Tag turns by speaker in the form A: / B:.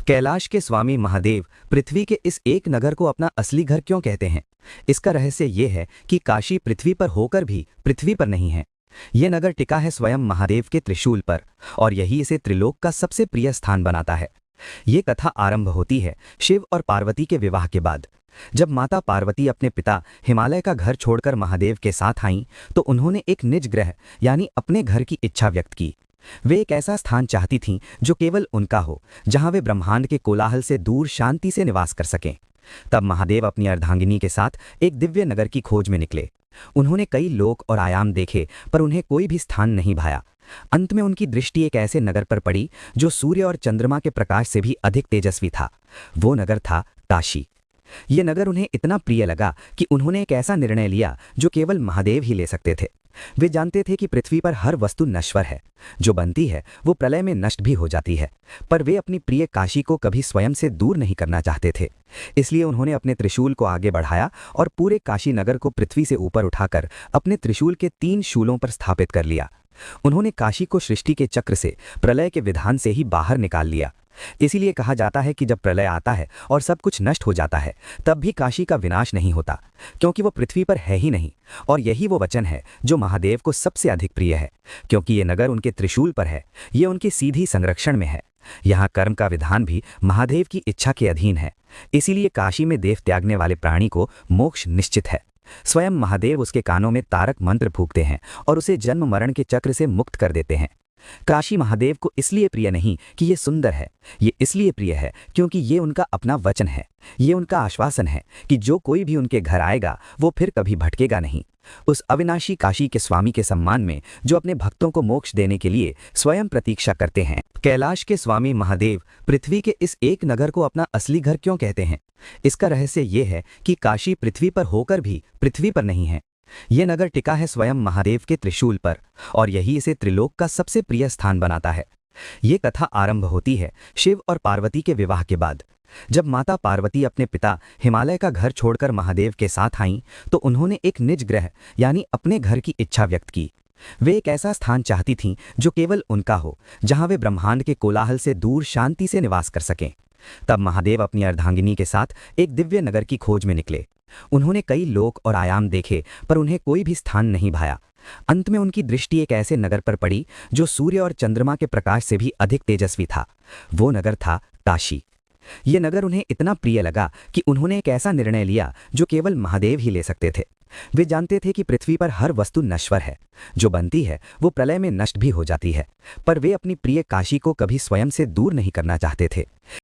A: कैलाश के स्वामी महादेव पृथ्वी के इस एक नगर को अपना असली घर क्यों कहते हैं? इसका रहस्य ये है कि काशी पृथ्वी पर होकर भी पृथ्वी पर नहीं है। यह नगर टिका है स्वयं महादेव के त्रिशूल पर और यही इसे त्रिलोक का सबसे प्रिय स्थान बनाता है। ये कथा आरंभ होती है शिव और पार्वती के विवाह के बाद। जब माता पार्वती अपने पिता हिमालय का घर छोड़कर महादेव के साथ आईं तो उन्होंने एक निज ग्रह यानी अपने घर की इच्छा व्यक्त की। वे एक ऐसा स्थान चाहती थीं जो केवल उनका हो, जहां वे ब्रह्मांड के कोलाहल से दूर शांति से निवास कर सकें। तब महादेव अपनी अर्धांगिनी के साथ एक दिव्य नगर की खोज में निकले। उन्होंने कई लोक और आयाम देखे पर उन्हें कोई भी स्थान नहीं भाया। अंत में उनकी दृष्टि एक ऐसे नगर पर पड़ी जो सूर्य और चंद्रमा के प्रकाश से भी अधिक तेजस्वी था। वो नगर था काशी। ये नगर उन्हें इतना प्रिय लगा कि उन्होंने एक ऐसा निर्णय लिया जो केवल महादेव ही ले सकते थे। वे जानते थे कि पृथ्वी पर हर वस्तु नश्वर है, जो बनती है वो प्रलय में नष्ट भी हो जाती है, पर वे अपनी प्रिय काशी को कभी स्वयं से दूर नहीं करना चाहते थे। इसलिए उन्होंने अपने त्रिशूल को आगे बढ़ाया और पूरे काशी नगर को पृथ्वी से ऊपर उठाकर अपने त्रिशूल के 3 शूलों पर स्थापित कर लिया। उन्होंने काशी को सृष्टि के चक्र से, प्रलय के विधान से ही बाहर निकाल लिया। इसीलिए कहा जाता है कि जब प्रलय आता है और सब कुछ नष्ट हो जाता है तब भी काशी का विनाश नहीं होता, क्योंकि वो पृथ्वी पर है ही नहीं। और यही वो वचन है जो महादेव को सबसे अधिक प्रिय है, क्योंकि ये नगर उनके त्रिशूल पर है, ये उनके सीधी संरक्षण में है। यहाँ कर्म का विधान भी महादेव की इच्छा के अधीन है। इसीलिए काशी में देव त्यागने वाले प्राणी को मोक्ष निश्चित है। स्वयं महादेव उसके कानों में तारक मंत्र फूंकते हैं और उसे जन्म मरण के चक्र से मुक्त कर देते हैं। काशी महादेव को इसलिए प्रिय नहीं कि ये सुंदर है, ये इसलिए प्रिय है क्योंकि ये उनका अपना वचन है। ये उनका आश्वासन है कि जो कोई भी उनके घर आएगा वो फिर कभी भटकेगा नहीं। उस अविनाशी काशी के स्वामी के सम्मान में जो अपने भक्तों को मोक्ष देने के लिए स्वयं प्रतीक्षा करते हैं। कैलाश के स्वामी महादेव पृथ्वी के इस एक नगर को अपना असली घर क्यों कहते हैं? इसका रहस्य ये है कि काशी पृथ्वी पर होकर भी पृथ्वी पर नहीं है। यह नगर टिका है स्वयं महादेव के त्रिशूल पर और यही इसे त्रिलोक का सबसे प्रिय स्थान बनाता है। ये कथा आरंभ होती है शिव और पार्वती के विवाह के बाद। जब माता पार्वती अपने पिता हिमालय का घर छोड़कर महादेव के साथ आईं तो उन्होंने एक निज ग्रह यानी अपने घर की इच्छा व्यक्त की। वे एक ऐसा स्थान चाहती थीं जो केवल उनका हो, जहां वे ब्रह्मांड के कोलाहल से दूर शांति से निवास कर सकें। तब महादेव अपनी अर्धांगिनी के साथ एक दिव्य नगर की खोज में निकले। उन्होंने कई लोक और आयाम देखे पर उन्हें कोई भी स्थान नहीं भाया। अंत में उनकी दृष्टि एक ऐसे नगर पर पड़ी जो सूर्य और चंद्रमा के प्रकाश से भी अधिक तेजस्वी था। वो नगर था काशी। ये नगर उन्हें इतना प्रिय लगा कि उन्होंने एक ऐसा निर्णय लिया जो केवल महादेव ही ले सकते थे। वे जानते थे कि पृथ्वी पर हर वस्तु नश्वर है, जो बनती है वो प्रलय में नष्ट भी हो जाती है, पर वे अपनी प्रिय काशी को कभी स्वयं से दूर नहीं करना चाहते थे।